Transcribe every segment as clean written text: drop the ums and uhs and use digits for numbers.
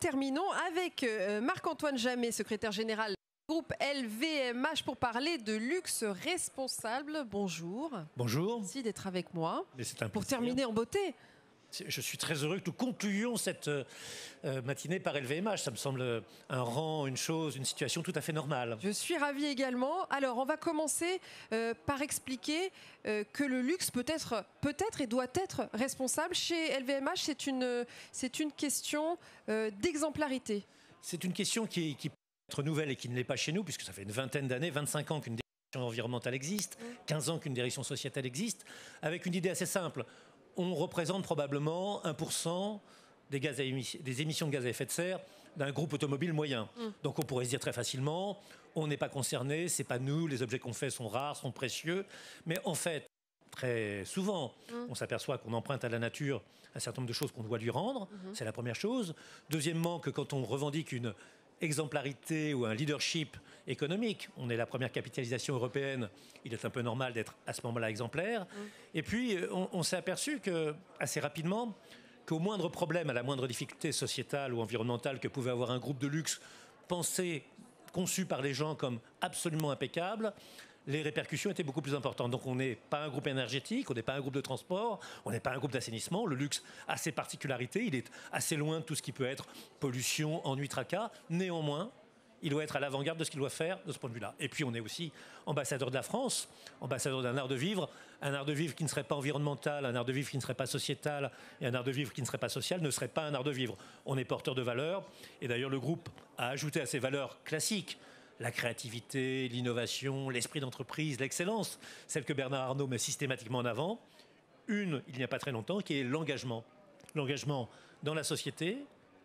terminons avec Marc-Antoine Jamet, secrétaire général du groupe LVMH, pour parler de luxe responsable. Bonjour. Bonjour. Merci d'être avec moi. C'est un pour plaisir. terminer en beauté. Je suis très heureux que nous concluions cette matinée par LVMH. Ça me semble un rang, une chose, une situation tout à fait normale. Je suis ravie également. Alors, on va commencer par expliquer que le luxe peut être et doit être responsable. Chez LVMH, c'est une question d'exemplarité. C'est une question qui peut être nouvelle et qui ne l'est pas chez nous, puisque ça fait une vingtaine d'années, 25 ans qu'une direction environnementale existe, 15 ans qu'une direction sociétale existe, avec une idée assez simple. On représente probablement 1% des émissions de gaz à effet de serre d'un groupe automobile moyen. Donc on pourrait se dire très facilement, on n'est pas concerné, c'est pas nous, les objets qu'on fait sont rares, sont précieux. Mais en fait, très souvent, on s'aperçoit qu'on emprunte à la nature un certain nombre de choses qu'on doit lui rendre. C'est la première chose. Deuxièmement, que quand on revendique une exemplarité ou un leadership économique, on est la première capitalisation européenne, il est un peu normal d'être à ce moment-là exemplaire. Et puis on s'est aperçu assez rapidement qu'au moindre problème, à la moindre difficulté sociétale ou environnementale que pouvait avoir un groupe de luxe conçu par les gens comme absolument impeccable, les répercussions étaient beaucoup plus importantes. Donc on n'est pas un groupe énergétique, on n'est pas un groupe de transport, on n'est pas un groupe d'assainissement. Le luxe a ses particularités, il est assez loin de tout ce qui peut être pollution, ennui, tracas. Néanmoins, il doit être à l'avant-garde de ce qu'il doit faire de ce point de vue-là. Et puis on est aussi ambassadeur de la France, ambassadeur d'un art de vivre, un art de vivre qui ne serait pas environnemental, un art de vivre qui ne serait pas sociétal, et un art de vivre qui ne serait pas social ne serait pas un art de vivre. On est porteur de valeurs, et d'ailleurs le groupe a ajouté à ces valeurs classiques la créativité, l'innovation, l'esprit d'entreprise, l'excellence, celle que Bernard Arnault met systématiquement en avant. Il n'y a pas très longtemps, qui est l'engagement. L'engagement dans la société,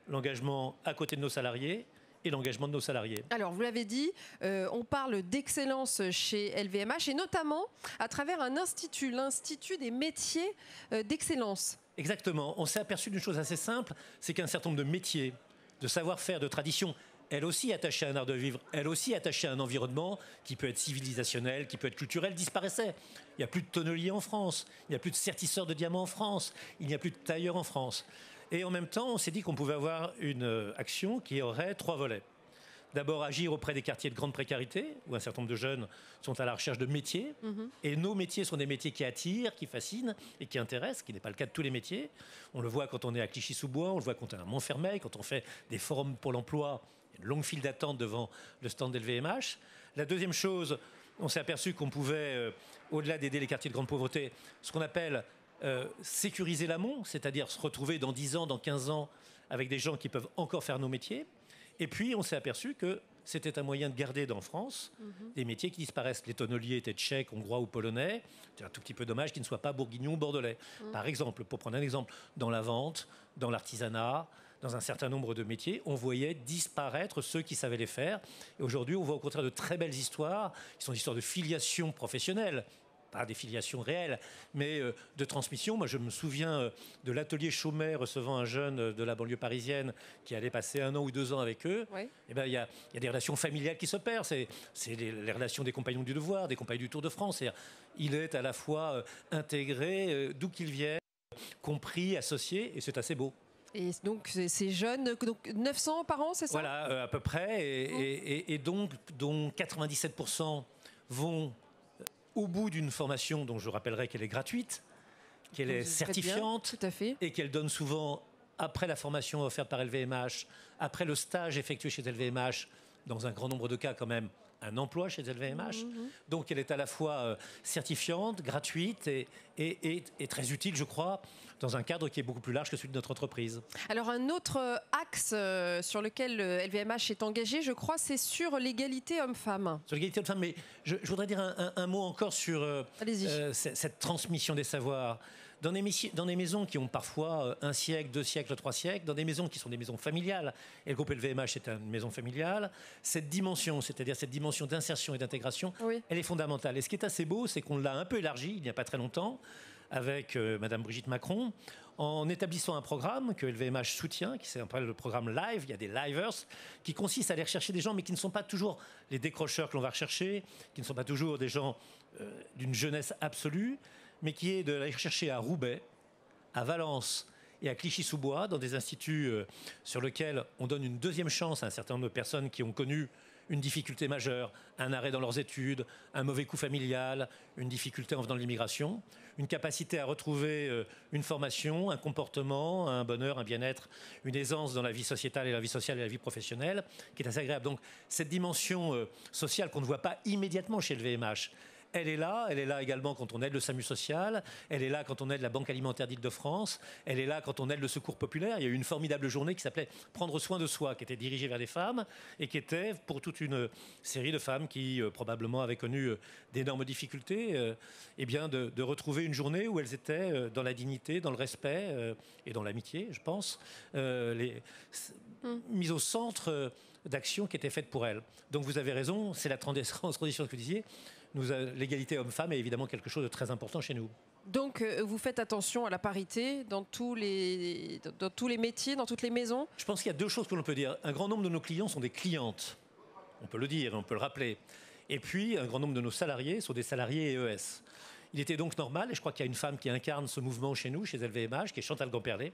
l'engagement à côté de nos salariés et l'engagement de nos salariés. Alors, vous l'avez dit, on parle d'excellence chez LVMH et notamment à travers un institut, l'Institut des métiers d'excellence. Exactement. On s'est aperçu d'une chose assez simple, c'est qu'un certain nombre de métiers, de savoir-faire, de traditions, elle aussi attachée à un art de vivre, elle aussi attachée à un environnement qui peut être civilisationnel, qui peut être culturel, disparaissait. Il n'y a plus de tonneliers en France, il n'y a plus de sertisseurs de diamants en France, il n'y a plus de tailleurs en France. Et en même temps, on s'est dit qu'on pouvait avoir une action qui aurait 3 volets. D'abord, agir auprès des quartiers de grande précarité, où un certain nombre de jeunes sont à la recherche de métiers. Et nos métiers sont des métiers qui attirent, qui fascinent et qui intéressent, ce qui n'est pas le cas de tous les métiers. On le voit quand on est à Clichy-sous-Bois, on le voit quand on est à Montfermeil, quand on fait des forums pour l'emploi. Il y a une longue file d'attente devant le stand d'LVMH. La deuxième chose, on s'est aperçu qu'on pouvait, au-delà d'aider les quartiers de grande pauvreté, ce qu'on appelle sécuriser l'amont, c'est-à-dire se retrouver dans 10 ans, dans 15 ans, avec des gens qui peuvent encore faire nos métiers. Et puis, on s'est aperçu que c'était un moyen de garder dans France des métiers qui disparaissent. Les tonneliers étaient tchèques, hongrois ou polonais. C'est un tout petit peu dommage qu'ils ne soient pas bourguignons ou bordelais. Par exemple, pour prendre un exemple, dans la vente, dans l'artisanat, dans un certain nombre de métiers, on voyait disparaître ceux qui savaient les faire. Et aujourd'hui, on voit au contraire de très belles histoires, qui sont des histoires de filiation professionnelle, pas des filiations réelles, mais de transmission. Moi, je me souviens de l'atelier Chaumet recevant un jeune de la banlieue parisienne qui allait passer 1 an ou 2 ans avec eux. Oui. Et ben, il y a des relations familiales qui s'opèrent. C'est les relations des compagnons du devoir, des compagnons du Tour de France. Il est à la fois intégré, d'où qu'il vienne, compris, associé, et c'est assez beau. Et donc, ces jeunes, donc 900 par an, c'est ça? Voilà, à peu près. Et donc, dont 97% vont au bout d'une formation dont je rappellerai qu'elle est gratuite, qu'elle est certifiante, tout à fait, et qu'elle donne souvent, après la formation offerte par LVMH, après le stage effectué chez LVMH, dans un grand nombre de cas quand même, un emploi chez LVMH. Donc elle est à la fois certifiante, gratuite et très utile, je crois, dans un cadre qui est beaucoup plus large que celui de notre entreprise. Alors un autre axe sur lequel LVMH est engagé, je crois, c'est sur l'égalité homme-femme. Sur l'égalité homme-femme, mais je voudrais dire un mot encore sur cette transmission des savoirs. Dans des maisons qui ont parfois 1 siècle, 2 siècles, 3 siècles, dans des maisons qui sont des maisons familiales, et le groupe LVMH est une maison familiale, cette dimension, c'est-à-dire cette dimension d'insertion et d'intégration, elle est fondamentale. Et ce qui est assez beau, c'est qu'on l'a un peu élargi il n'y a pas très longtemps, avec Madame Brigitte Macron, en établissant un programme que LVMH soutient, qui s'appelle le programme Live. Il y a des livers qui consistent à aller rechercher des gens, mais qui ne sont pas toujours les décrocheurs que l'on va rechercher, qui ne sont pas toujours des gens d'une jeunesse absolue, mais qui est de aller chercher à Roubaix, à Valence et à Clichy-sous-Bois, dans des instituts sur lesquels on donne une deuxième chance à un certain nombre de personnes qui ont connu une difficulté majeure, un arrêt dans leurs études, un mauvais coup familial, une difficulté en venant de l'immigration, une capacité à retrouver une formation, un comportement, un bonheur, un bien-être, une aisance dans la vie sociétale et la vie sociale et la vie professionnelle, qui est assez agréable. Donc cette dimension sociale qu'on ne voit pas immédiatement chez le VMH, elle est là également quand on aide le SAMU social, elle est là quand on aide la Banque alimentaire d'Île-de-France, elle est là quand on aide le Secours populaire. Il y a eu une formidable journée qui s'appelait « Prendre soin de soi », qui était dirigée vers des femmes et qui était pour toute une série de femmes qui probablement avaient connu d'énormes difficultés, et bien de retrouver une journée où elles étaient dans la dignité, dans le respect et dans l'amitié, je pense, mises au centre d'actions qui étaient faites pour elles. Donc vous avez raison, c'est la transition que vous disiez. L'égalité homme-femme est évidemment quelque chose de très important chez nous. Donc, vous faites attention à la parité dans tous les métiers, dans toutes les maisons? Je pense qu'il y a deux choses que l'on peut dire. Un grand nombre de nos clients sont des clientes. On peut le dire, on peut le rappeler. Et puis, un grand nombre de nos salariés sont des salariés EES. Il était donc normal, et je crois qu'il y a une femme qui incarne ce mouvement chez nous, chez LVMH, qui est Chantal Gamperlé,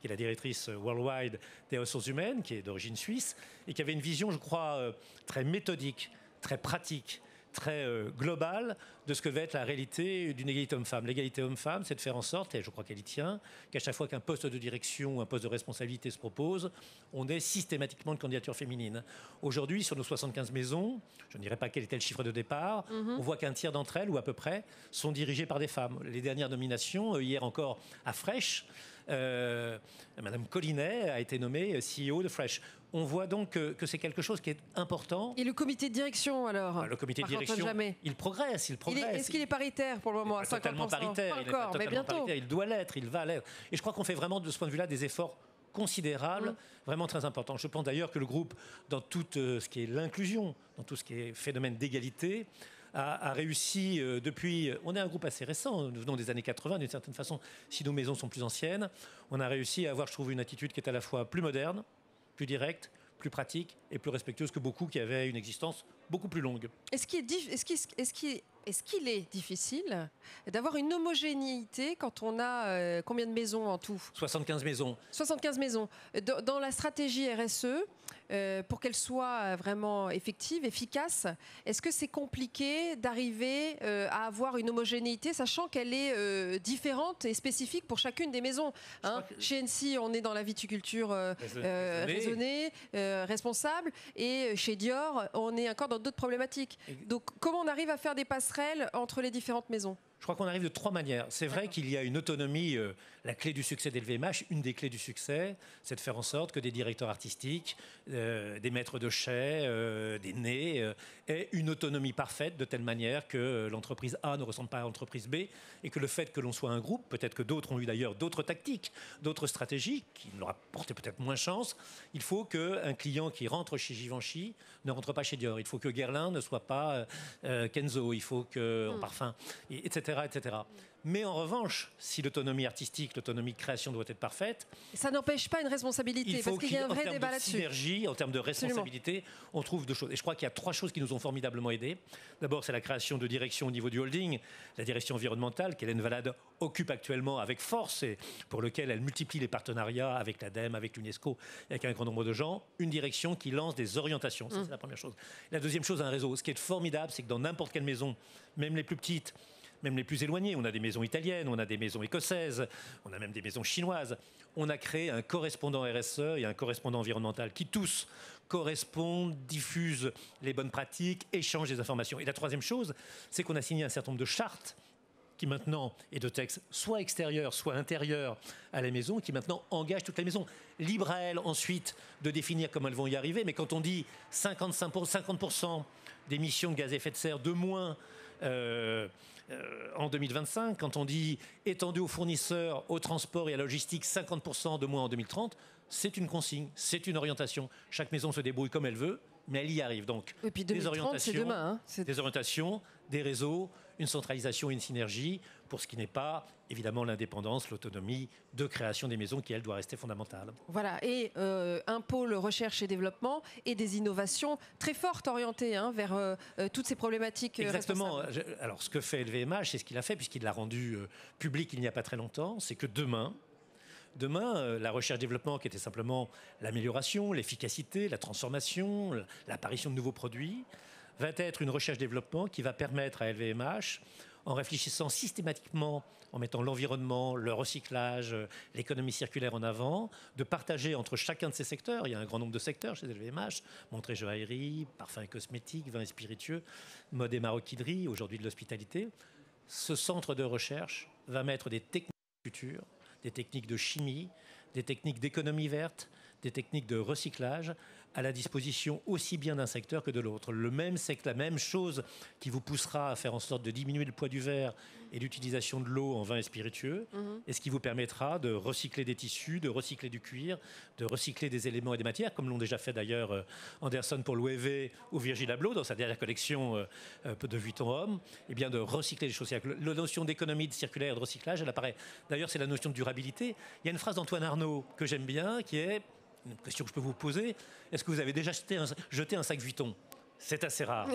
qui est la directrice worldwide des ressources humaines, qui est d'origine suisse, et qui avait une vision, je crois, très méthodique, très pratique, très globale de ce que va être la réalité d'une égalité homme-femme. L'égalité homme-femme, c'est de faire en sorte, et je crois qu'elle y tient, qu'à chaque fois qu'un poste de direction ou un poste de responsabilité se propose, on ait systématiquement une candidature féminine. Aujourd'hui, sur nos 75 maisons, je ne dirais pas quel était le chiffre de départ, on voit qu'un tiers d'entre elles, ou à peu près, sont dirigées par des femmes. Les dernières nominations, hier encore à Fresh, Madame Collinet a été nommée CEO de Fresh. On voit donc que c'est quelque chose qui est important. Et le comité de direction, alors? Le comité de direction, il progresse. Est-ce qu'il est paritaire pour le moment? Il est totalement paritaire. Pas encore, mais bientôt. Paritaire. Il doit l'être, il va l'être. Et je crois qu'on fait vraiment de ce point de vue-là des efforts considérables, vraiment très importants. Je pense d'ailleurs que le groupe, dans tout ce qui est l'inclusion, dans tout ce qui est phénomène d'égalité, a réussi depuis... On est un groupe assez récent, nous venons des années 80 d'une certaine façon, si nos maisons sont plus anciennes. On a réussi à avoir, je trouve, une attitude qui est à la fois plus moderne, plus directe, plus pratique et plus respectueuse que beaucoup qui avaient une existence beaucoup plus longue. Est-ce qu'il est difficile d'avoir une homogénéité quand on a combien de maisons en tout? 75 maisons. 75 maisons. Dans la stratégie RSE, pour qu'elle soit vraiment effective, efficace, est-ce que c'est compliqué d'arriver à avoir une homogénéité, sachant qu'elle est différente et spécifique pour chacune des maisons, hein? Chez NC, on est dans la viticulture raisonnée, responsable, et chez Dior, on est encore dans d'autres problématiques. Donc, comment on arrive à faire des passerelles entre les différentes maisons? Je crois qu'on arrive de trois manières. C'est vrai qu'il y a une autonomie, la clé du succès d'LVMH, une des clés du succès, c'est de faire en sorte que des directeurs artistiques, des maîtres de chais, des nés, aient une autonomie parfaite de telle manière que l'entreprise A ne ressemble pas à l'entreprise B et que le fait que l'on soit un groupe, peut-être que d'autres ont eu d'ailleurs d'autres tactiques, d'autres stratégies qui leur apportaient peut-être moins chance, il faut qu'un client qui rentre chez Givenchy ne rentre pas chez Dior. Il faut que Guerlain ne soit pas Kenzo, il faut que en parfum, etc., etc. Mais en revanche, si l'autonomie artistique, l'autonomie de création doit être parfaite... Ça n'empêche pas une responsabilité, parce qu'il y a un vrai débat là-dessus. Synergie, en termes de responsabilité, on trouve deux choses. Et je crois qu'il y a trois choses qui nous ont formidablement aidés. D'abord, c'est la création de direction au niveau du holding, la direction environnementale qu'Hélène Valade occupe actuellement avec force et pour lequel elle multiplie les partenariats avec l'ADEME, avec l'UNESCO, avec un grand nombre de gens. Une direction qui lance des orientations, ça c'est la première chose. La deuxième chose, un réseau. Ce qui est formidable, c'est que dans n'importe quelle maison, même les plus petites, même les plus éloignées, on a des maisons italiennes, on a des maisons écossaises, on a même des maisons chinoises. On a créé un correspondant RSE et un correspondant environnemental qui tous correspondent, diffusent les bonnes pratiques, échangent des informations. Et la troisième chose, c'est qu'on a signé un certain nombre de chartes qui maintenant est de texte soit extérieur, soit intérieur à la maison, qui maintenant engage toute la maison. Libre à elle ensuite de définir comment elles vont y arriver, mais quand on dit 50% d'émissions de gaz à effet de serre de moins en 2025, quand on dit étendu aux fournisseurs, au transport et à la logistique 50% de moins en 2030, c'est une consigne, c'est une orientation. Chaque maison se débrouille comme elle veut, mais elle y arrive. Donc, et puis 2030, c'est demain. Des orientations, des réseaux, une centralisation et une synergie pour ce qui n'est pas, évidemment, l'indépendance, l'autonomie de création des maisons qui, elle, doit rester fondamentale. Voilà, et un pôle recherche et développement et des innovations très fortes orientées vers toutes ces problématiques. Exactement. Alors, ce que fait LVMH, c'est ce qu'il a fait, puisqu'il l'a rendu public il n'y a pas très longtemps, c'est que demain, Demain, la recherche-développement, qui était simplement l'amélioration, l'efficacité, la transformation, l'apparition de nouveaux produits, va être une recherche-développement qui va permettre à LVMH, en réfléchissant systématiquement, en mettant l'environnement, le recyclage, l'économie circulaire en avant, de partager entre chacun de ces secteurs, il y a un grand nombre de secteurs chez LVMH, montre et joaillerie, parfums et cosmétiques, vins et spiritueux, mode et maroquinerie, aujourd'hui de l'hospitalité. Ce centre de recherche va mettre des techniques futures, des techniques de chimie, des techniques d'économie verte, des techniques de recyclage à la disposition aussi bien d'un secteur que de l'autre. La même chose qui vous poussera à faire en sorte de diminuer le poids du verre et l'utilisation de l'eau en vin et spiritueux, et ce qui vous permettra de recycler des tissus, de recycler du cuir, de recycler des éléments et des matières, comme l'ont déjà fait d'ailleurs Anderson pour Loewe ou Virgil Abloh dans sa dernière collection de Vuitton Homme, et bien de recycler les choses. La notion d'économie circulaire et de recyclage, elle apparaît. D'ailleurs, c'est la notion de durabilité. Il y a une phrase d'Antoine Arnaud que j'aime bien, qui est une question que je peux vous poser. Est-ce que vous avez déjà jeté un sac Vuitton? C'est assez rare.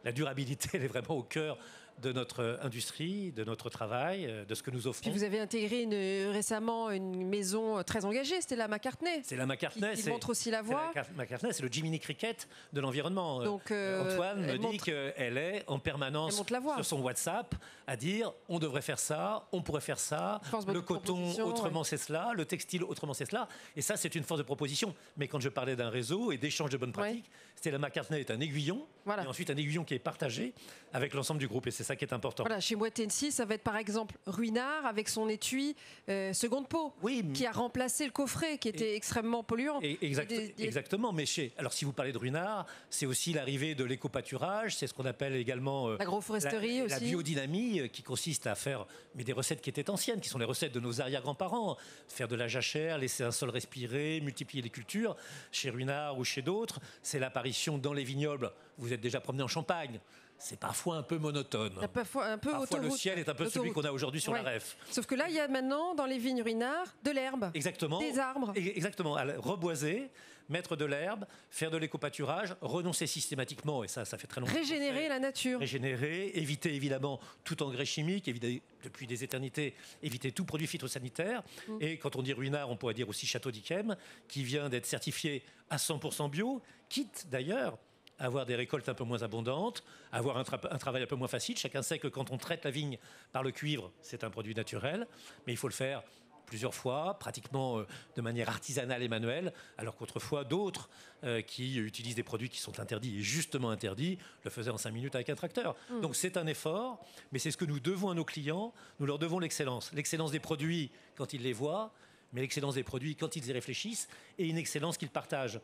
La durabilité, elle est vraiment au cœur de notre industrie, de notre travail, de ce que nous offrons. Puis vous avez intégré récemment une maison très engagée, c'était la McCartney. C'est la McCartney. Qui montre aussi la voie. McCartney, c'est le Jiminy Cricket de l'environnement. Donc, Antoine me dit qu'elle est en permanence sur son WhatsApp à dire on devrait faire ça, on pourrait faire ça, le coton autrement c'est cela, le textile autrement c'est cela. Et ça, c'est une force de proposition. Mais quand je parlais d'un réseau et d'échange de bonnes pratiques, c'était la McCartney est un aiguillon, et ensuite un aiguillon qui est partagé avec l'ensemble du groupe. Et c'est ça qui est important. Voilà, chez Moët Hennessy, ça va être par exemple Ruinart avec son étui seconde peau, qui a remplacé le coffret qui était extrêmement polluant. Exactement, mais alors si vous parlez de Ruinart, c'est aussi l'arrivée de l'éco-pâturage, c'est ce qu'on appelle également l'agroforesterie aussi. La biodynamie, qui consiste à faire des recettes qui étaient anciennes, qui sont les recettes de nos arrière-grands-parents, faire de la jachère, laisser un sol respirer, multiplier les cultures. Chez Ruinart ou chez d'autres, c'est l'apparition dans les vignobles. Vous êtes déjà promené en Champagne. C'est parfois un peu monotone. Parfois le ciel est un peu celui qu'on a aujourd'hui sur la REF. Sauf que là, il y a maintenant dans les vignes Ruinart de l'herbe, des arbres. Exactement, reboiser, mettre de l'herbe, faire de l'éco-pâturage, renoncer systématiquement, et ça fait très longtemps. Régénérer la nature. Régénérer, éviter évidemment tout engrais chimique, éviter depuis des éternités, éviter tout produit phytosanitaire. Et quand on dit Ruinart, on pourrait dire aussi Château d'Yquem, qui vient d'être certifié à 100% bio, quitte d'ailleurs avoir des récoltes un peu moins abondantes, avoir un travail un peu moins facile. Chacun sait que quand on traite la vigne par le cuivre, c'est un produit naturel, mais il faut le faire plusieurs fois, pratiquement de manière artisanale et manuelle, alors qu'autrefois d'autres qui utilisent des produits qui sont interdits et justement interdits le faisaient en 5 minutes avec un tracteur. Donc c'est un effort, mais c'est ce que nous devons à nos clients. Nous leur devons l'excellence. L'excellence des produits quand ils les voient, mais l'excellence des produits quand ils y réfléchissent, et une excellence qu'ils partagent.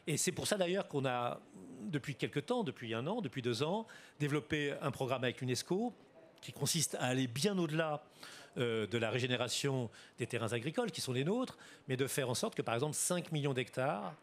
Et c'est pour ça d'ailleurs qu'on a, depuis quelques temps, depuis 1 an, depuis 2 ans, développé un programme avec l'UNESCO qui consiste à aller bien au-delà de la régénération des terrains agricoles qui sont les nôtres, mais de faire en sorte que par exemple 5 millions d'hectares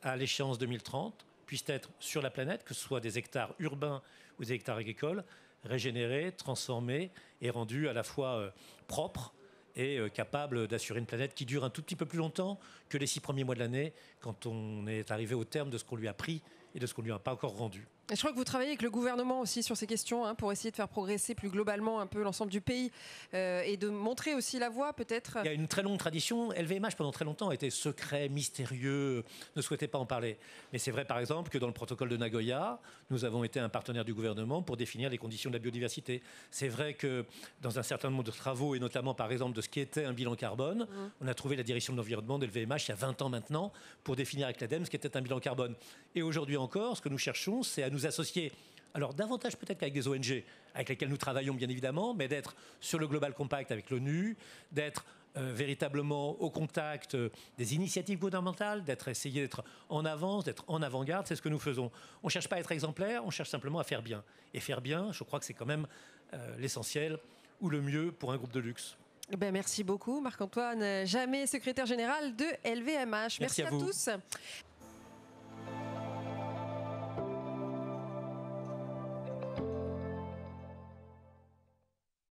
à l'échéance 2030 puissent être sur la planète, que ce soit des hectares urbains ou des hectares agricoles, régénérés, transformés et rendus à la fois propres et capable d'assurer une planète qui dure un tout petit peu plus longtemps que les 6 premiers mois de l'année, quand on est arrivé au terme de ce qu'on lui a pris et de ce qu'on lui a pas encore rendu. Et je crois que vous travaillez avec le gouvernement aussi sur ces questions, pour essayer de faire progresser plus globalement un peu l'ensemble du pays et de montrer aussi la voie peut-être. Il y a une très longue tradition. LVMH pendant très longtemps était secret, mystérieux, ne souhaitait pas en parler. Mais c'est vrai par exemple que dans le protocole de Nagoya, nous avons été un partenaire du gouvernement pour définir les conditions de la biodiversité. C'est vrai que dans un certain nombre de travaux, et notamment par exemple de ce qui était un bilan carbone, on a trouvé la direction de l'environnement de LVMH il y a 20 ans maintenant pour définir avec l'ADEME ce qui était un bilan carbone. Et aujourd'hui encore, ce que nous cherchons, c'est à nous associer, alors davantage peut-être qu'avec des ONG avec lesquelles nous travaillons bien évidemment, mais d'être sur le Global Compact avec l'ONU, d'être véritablement au contact des initiatives gouvernementales, essayer d'être en avance, d'être en avant-garde. C'est ce que nous faisons. On ne cherche pas à être exemplaire, on cherche simplement à faire bien. Et faire bien, je crois que c'est quand même l'essentiel ou le mieux pour un groupe de luxe. Merci beaucoup Marc-Antoine Jamay, secrétaire général de LVMH. Merci à tous.